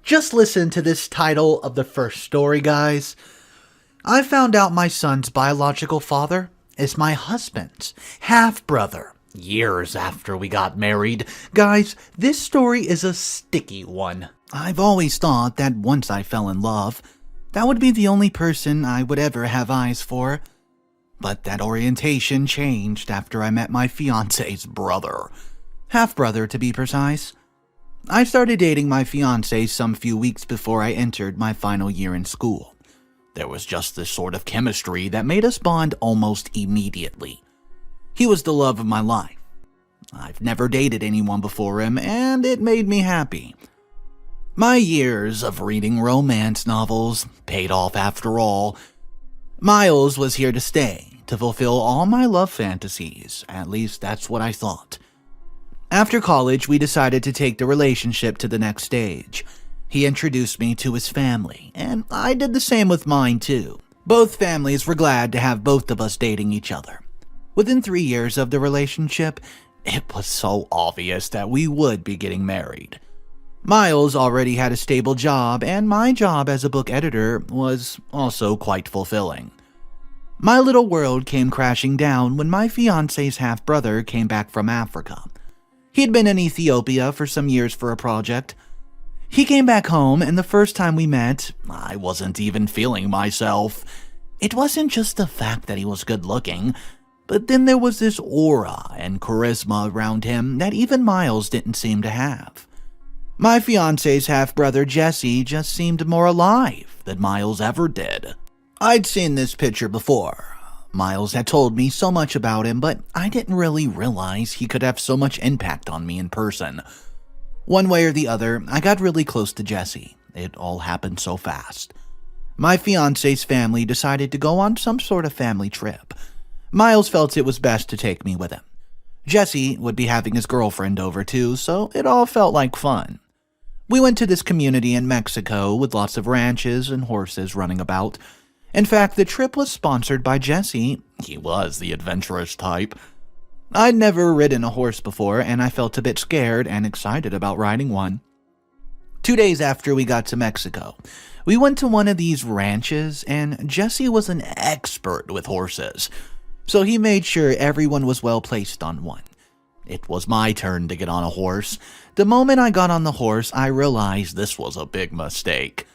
Just listen to this title of the first story, guys. I found out my son's biological father is my husband's half-brother years after we got married. Guys, this story is a sticky one. I've always thought that once I fell in love, that would be the only person I would ever have eyes for. But that orientation changed after I met my fiance's brother. Half-brother, to be precise. I started dating my fiancé some few weeks before I entered my final year in school. There was just this sort of chemistry that made us bond almost immediately. He was the love of my life. I've never dated anyone before him, and it made me happy. My years of reading romance novels paid off after all. Miles was here to stay, to fulfill all my love fantasies. At least that's what I thought. After college, we decided to take the relationship to the next stage. He introduced me to his family, and I did the same with mine too. Both families were glad to have both of us dating each other. Within 3 years of the relationship, it was so obvious that we would be getting married. Miles already had a stable job, and my job as a book editor was also quite fulfilling. My little world came crashing down when my fiancé's half-brother came back from Africa. He'd been in Ethiopia for some years for a project. He came back home, and the first time we met, I wasn't even feeling myself. It wasn't just the fact that he was good-looking, but then there was this aura and charisma around him that even Miles didn't seem to have. My fiancé's half-brother Jesse just seemed more alive than Miles ever did. I'd seen this picture before. Miles had told me so much about him, but I didn't really realize he could have so much impact on me in person. One way or the other, I got really close to Jesse. It all happened so fast. My fiancé's family decided to go on some sort of family trip. Miles felt it was best to take me with him. Jesse would be having his girlfriend over too, so it all felt like fun. We went to this community in Mexico with lots of ranches and horses running about. In fact, the trip was sponsored by Jesse. He was the adventurous type. I'd never ridden a horse before, and I felt a bit scared and excited about riding one. 2 days after we got to Mexico, we went to one of these ranches, and Jesse was an expert with horses, so he made sure everyone was well placed on one. It was my turn to get on a horse. The moment I got on the horse, I realized this was a big mistake.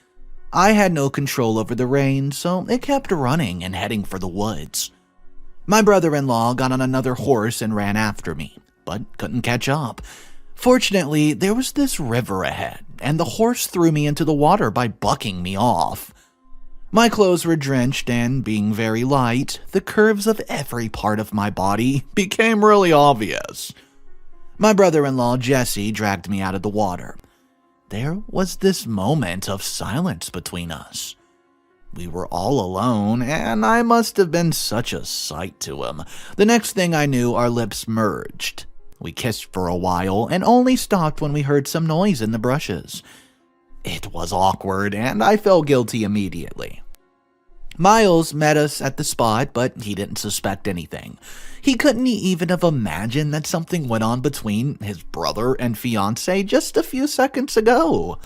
I had no control over the reins, so it kept running and heading for the woods. My brother-in-law got on another horse and ran after me, but couldn't catch up. Fortunately, there was this river ahead, and the horse threw me into the water by bucking me off. My clothes were drenched, and being very light, the curves of every part of my body became really obvious. My brother-in-law, Jesse, dragged me out of the water. There was this moment of silence between us. We were all alone, and I must have been such a sight to him. The next thing I knew, our lips merged. We kissed for a while, and only stopped when we heard some noise in the bushes. It was awkward, and I felt guilty immediately. Miles met us at the spot, but he didn't suspect anything. He couldn't even have imagined that something went on between his brother and fiancé just a few seconds ago.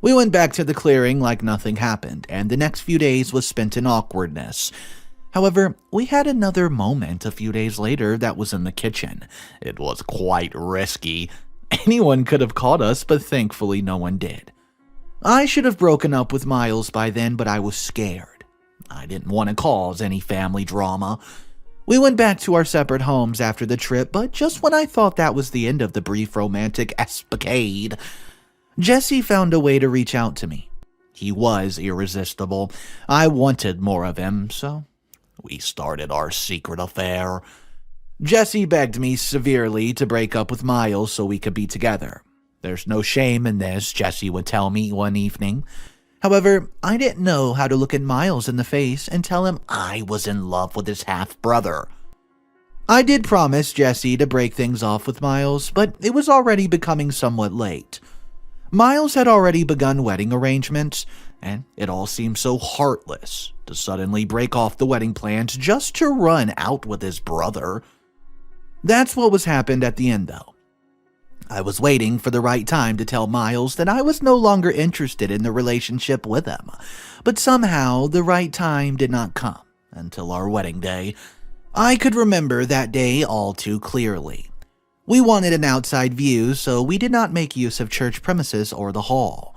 We went back to the clearing like nothing happened, and the next few days was spent in awkwardness. However, we had another moment a few days later that was in the kitchen. It was quite risky. Anyone could have caught us, but thankfully no one did. I should have broken up with Miles by then, but I was scared. I didn't want to cause any family drama. We went back to our separate homes after the trip, but just when I thought that was the end of the brief romantic escapade, Jesse found a way to reach out to me. He was irresistible. I wanted more of him, so we started our secret affair. Jesse begged me severely to break up with Miles so we could be together. There's no shame in this, Jesse would tell me one evening. However, I didn't know how to look at Miles in the face and tell him I was in love with his half-brother. I did promise Jesse to break things off with Miles, but it was already becoming somewhat late. Miles had already begun wedding arrangements, and it all seemed so heartless to suddenly break off the wedding plans just to run out with his brother. That's what was happened at the end, though. I was waiting for the right time to tell Miles that I was no longer interested in the relationship with him, but somehow the right time did not come until our wedding day. I could remember that day all too clearly. We wanted an outside view, so we did not make use of church premises or the hall.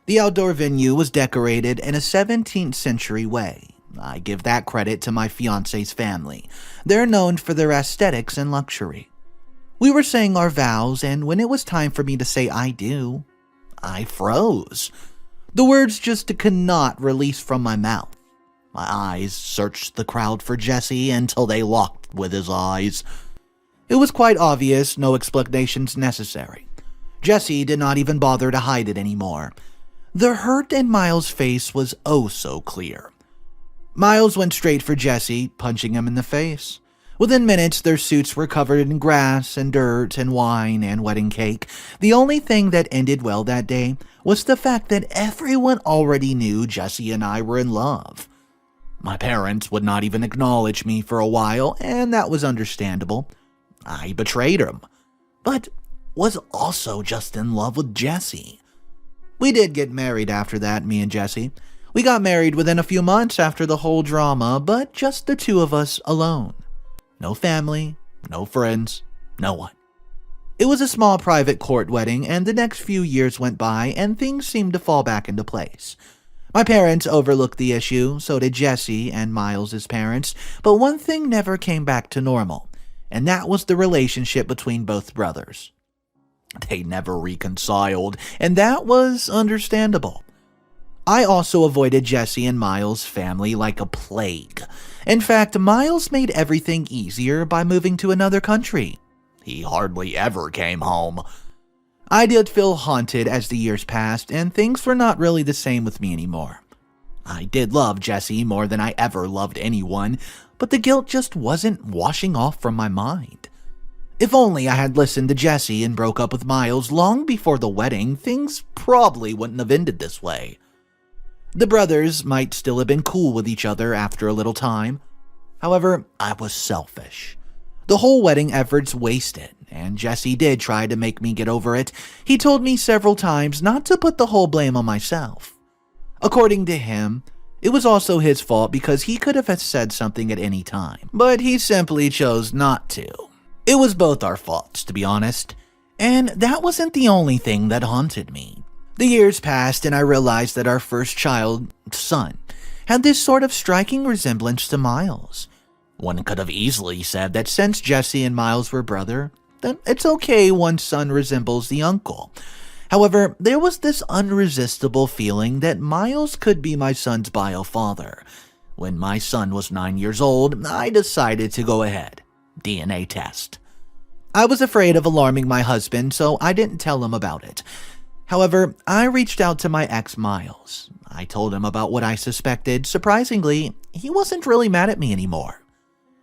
The outdoor venue was decorated in a 17th century way. I give that credit to my fiance's family. They're known for their aesthetics and luxury. We were saying our vows, and when it was time for me to say I do, I froze. The words just could not release from my mouth. My eyes searched the crowd for Jesse until they locked with his eyes. It was quite obvious, no explanations necessary. Jesse did not even bother to hide it anymore. The hurt in Miles' face was oh so clear. Miles went straight for Jesse, punching him in the face. Within minutes, their suits were covered in grass and dirt and wine and wedding cake. The only thing that ended well that day was the fact that everyone already knew Jesse and I were in love. My parents would not even acknowledge me for a while, and that was understandable. I betrayed him, but was also just in love with Jesse. We did get married after that, me and Jesse. We got married within a few months after the whole drama, but just the two of us alone. No family, no friends, no one. It was a small private court wedding, and the next few years went by, and things seemed to fall back into place. My parents overlooked the issue, so did Jesse and Miles' parents, but one thing never came back to normal, and that was the relationship between both brothers. They never reconciled, and that was understandable. I also avoided Jesse and Miles' family like a plague. In fact, Miles made everything easier by moving to another country. He hardly ever came home. I did feel haunted as the years passed, and things were not really the same with me anymore. I did love Jesse more than I ever loved anyone, but the guilt just wasn't washing off from my mind. If only I had listened to Jesse and broke up with Miles long before the wedding, things probably wouldn't have ended this way. The brothers might still have been cool with each other after a little time. However, I was selfish. The whole wedding effort's wasted, and Jesse did try to make me get over it. He told me several times not to put the whole blame on myself. According to him, it was also his fault because he could have said something at any time, but he simply chose not to. It was both our faults, to be honest, and that wasn't the only thing that haunted me. The years passed, and I realized that our first child, son, had this sort of striking resemblance to Miles. One could have easily said that since Jesse and Miles were brother, then it's okay one son resembles the uncle. However, there was this unresistible feeling that Miles could be my son's bio father. When my son was 9 years old, I decided to go ahead. DNA test. I was afraid of alarming my husband, so I didn't tell him about it. However, I reached out to my ex Miles. I told him about what I suspected. Surprisingly, he wasn't really mad at me anymore.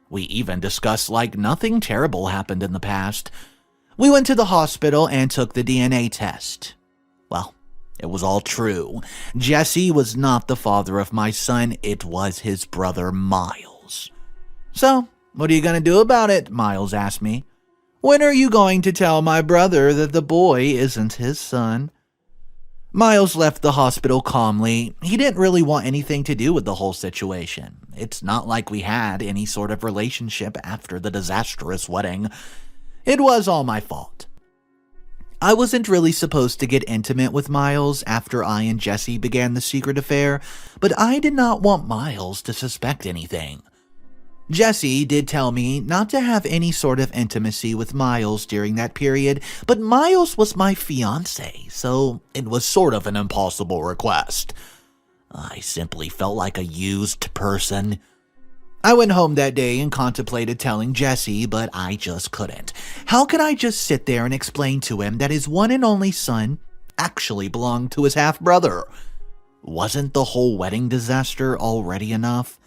We even discussed like nothing terrible happened in the past. We went to the hospital and took the DNA test. Well, it was all true. Jesse was not the father of my son, it was his brother Miles. So, what are you going to do about it? Miles asked me. When are you going to tell my brother that the boy isn't his son? Miles left the hospital calmly. He didn't really want anything to do with the whole situation. It's not like we had any sort of relationship after the disastrous wedding. It was all my fault. I wasn't really supposed to get intimate with Miles after I and Jesse began the secret affair, but I did not want Miles to suspect anything. Jesse did tell me not to have any sort of intimacy with Miles during that period, but Miles was my fiancé, so it was sort of an impossible request. I simply felt like a used person. I went home that day and contemplated telling Jesse, but I just couldn't. How could I just sit there and explain to him that his one and only son actually belonged to his half-brother? Wasn't the whole wedding disaster already enough?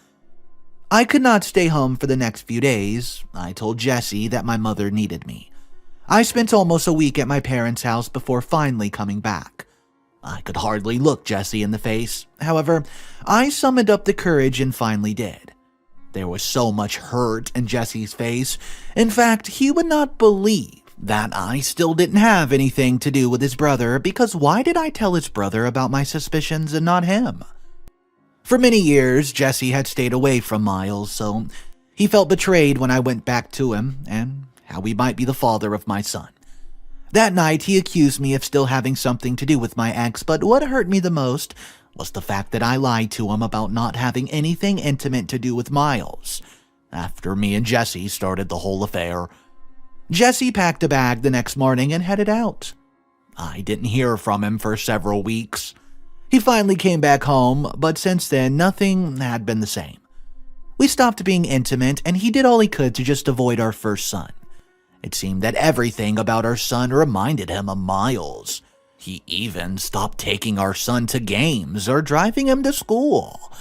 I could not stay home for the next few days. I told Jesse that my mother needed me. I spent almost a week at my parents' house before finally coming back. I could hardly look Jesse in the face. However, I summoned up the courage and finally did. There was so much hurt in Jesse's face. In fact, he would not believe that I still didn't have anything to do with his brother, because why did I tell his brother about my suspicions and not him? For many years, Jesse had stayed away from Miles, so he felt betrayed when I went back to him and how he might be the father of my son. That night, he accused me of still having something to do with my ex, but what hurt me the most was the fact that I lied to him about not having anything intimate to do with Miles. After me and Jesse started the whole affair, Jesse packed a bag the next morning and headed out. I didn't hear from him for several weeks. He finally came back home, but since then, nothing had been the same. We stopped being intimate, and he did all he could to just avoid our first son. It seemed that everything about our son reminded him of Miles. He even stopped taking our son to games or driving him to school.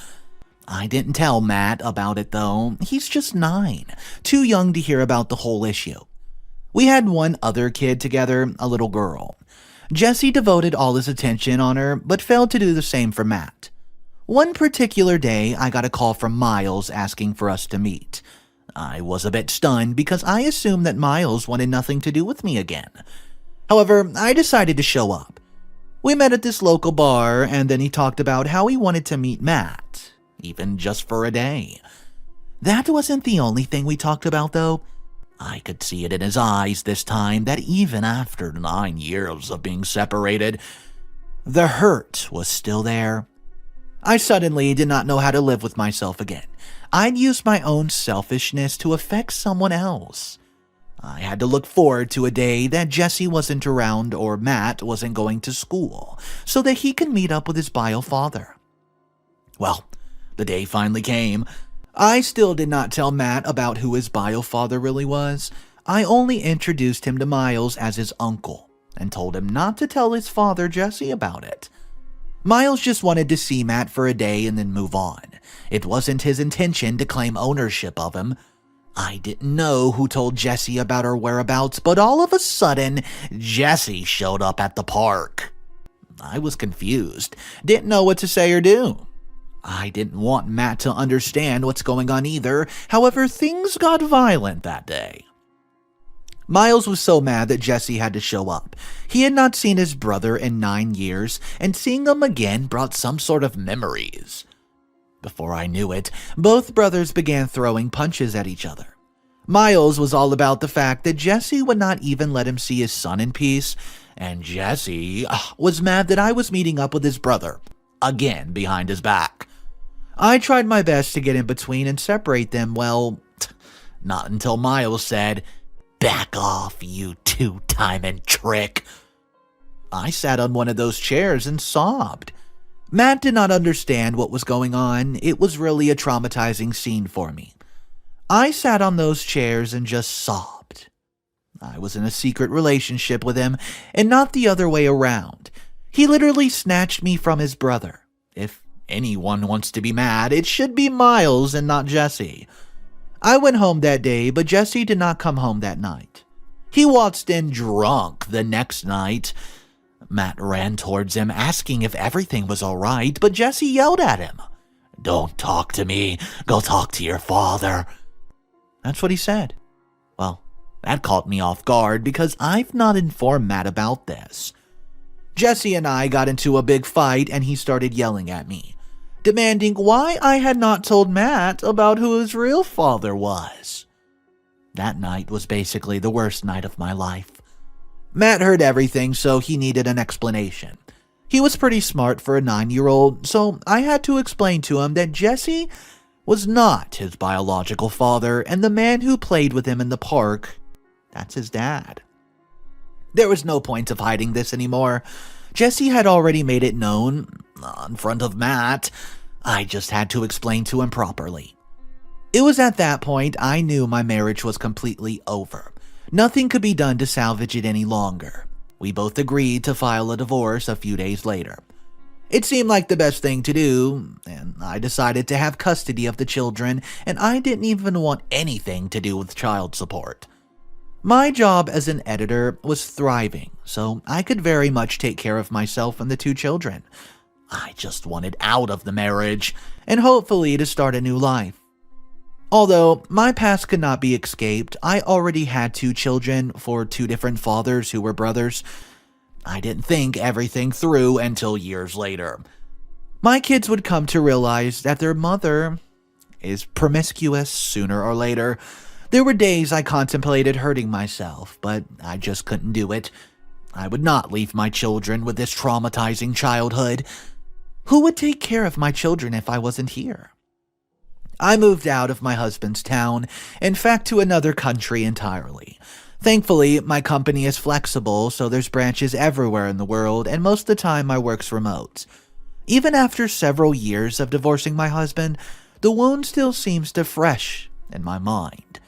I didn't tell Matt about it though. He's just 9, too young to hear about the whole issue. We had one other kid together, a little girl. Jesse devoted all his attention on her, but failed to do the same for Matt. One particular day, I got a call from Miles asking for us to meet. I was a bit stunned because I assumed that Miles wanted nothing to do with me again. However, I decided to show up. We met at this local bar, and then he talked about how he wanted to meet Matt, even just for a day. That wasn't the only thing we talked about, though. I could see it in his eyes this time that even after 9 years of being separated, the hurt was still there. I suddenly did not know how to live with myself again. I'd used my own selfishness to affect someone else. I had to look forward to a day that Jesse wasn't around or Matt wasn't going to school, so that he could meet up with his bio father. Well, the day finally came. I still did not tell Matt about who his bio father really was. I only introduced him to Miles as his uncle and told him not to tell his father, Jesse, about it. Miles just wanted to see Matt for a day and then move on. It wasn't his intention to claim ownership of him. I didn't know who told Jesse about our whereabouts, but all of a sudden, Jesse showed up at the park. I was confused, didn't know what to say or do. I didn't want Matt to understand what's going on either. However, things got violent that day. Miles was so mad that Jesse had to show up. He had not seen his brother in 9 years, and seeing him again brought some sort of memories. Before I knew it, both brothers began throwing punches at each other. Miles was all about the fact that Jesse would not even let him see his son in peace, and Jesse was mad that I was meeting up with his brother, again behind his back. I tried my best to get in between and separate them, well, not until Miles said, "Back off, you two-timing trick." I sat on one of those chairs and sobbed. Matt did not understand what was going on. It was really a traumatizing scene for me. I sat on those chairs and just sobbed. I was in a secret relationship with him, and not the other way around. He literally snatched me from his brother. If anyone wants to be mad, it should be Miles and not Jesse. I went home that day, but Jesse did not come home that night. He waltzed in drunk the next night. Matt ran towards him, asking if everything was all right, but Jesse yelled at him. "Don't talk to me. Go talk to your father." That's what he said. Well, that caught me off guard because I've not informed Matt about this. Jesse and I got into a big fight, and he started yelling at me, demanding why I had not told Matt about who his real father was. That night was basically the worst night of my life. Matt heard everything, so he needed an explanation. He was pretty smart for a 9-year-old, so I had to explain to him that Jesse was not his biological father, and the man who played with him in the park, that's his dad. There was no point of hiding this anymore. Jesse had already made it known in front of Matt. I just had to explain to him properly. It was at that point I knew my marriage was completely over. Nothing could be done to salvage it any longer. We both agreed to file a divorce a few days later. It seemed like the best thing to do, and I decided to have custody of the children, and I didn't even want anything to do with child support. My job as an editor was thriving, so I could very much take care of myself and the 2 children. I just wanted out of the marriage, and hopefully to start a new life. Although my past could not be escaped, I already had 2 children for 2 different fathers who were brothers. I didn't think everything through until years later. My kids would come to realize that their mother is promiscuous sooner or later. There were days I contemplated hurting myself, but I just couldn't do it. I would not leave my children with this traumatizing childhood. Who would take care of my children if I wasn't here? I moved out of my husband's town, in fact to another country entirely. Thankfully, my company is flexible, so there's branches everywhere in the world, and most of the time my work's remote. Even after several years of divorcing my husband, the wound still seems to fresh in my mind.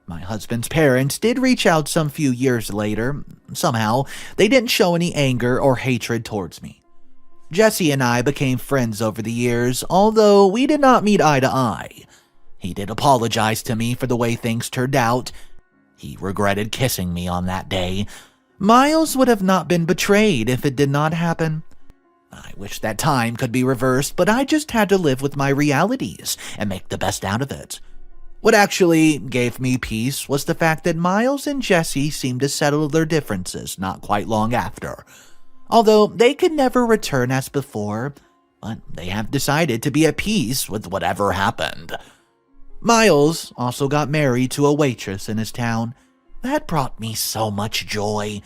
My husband's parents did reach out some few years later. Somehow, they didn't show any anger or hatred towards me. Jesse and I became friends over the years, although we did not meet eye to eye. He did apologize to me for the way things turned out. He regretted kissing me on that day. Miles would have not been betrayed if it did not happen. I wish that time could be reversed, but I just had to live with my realities and make the best out of it. What actually gave me peace was the fact that Miles and Jesse seemed to settle their differences not quite long after. Although they could never return as before, but they have decided to be at peace with whatever happened. Miles also got married to a waitress in his town. That brought me so much joy.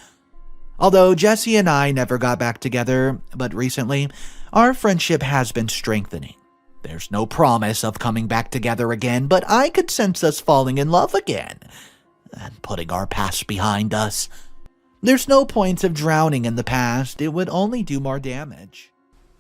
Although Jesse and I never got back together, but recently, our friendship has been strengthening. There's no promise of coming back together again, but I could sense us falling in love again and putting our past behind us. There's no point of drowning in the past. It would only do more damage.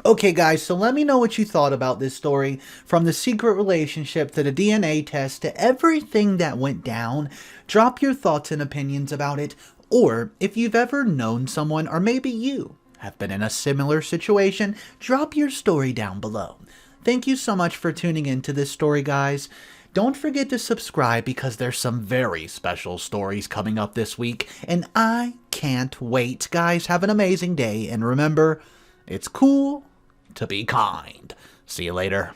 Okay guys, so let me know what you thought about this story, from the secret relationship to the DNA test to everything that went down. Drop your thoughts and opinions about it, or if you've ever known someone, or maybe you have been in a similar situation, drop your story down below. Thank you so much for tuning into this story, guys. Don't forget to subscribe because there's some very special stories coming up this week, and I can't wait. Guys, have an amazing day, and remember, it's cool to be kind. See you later.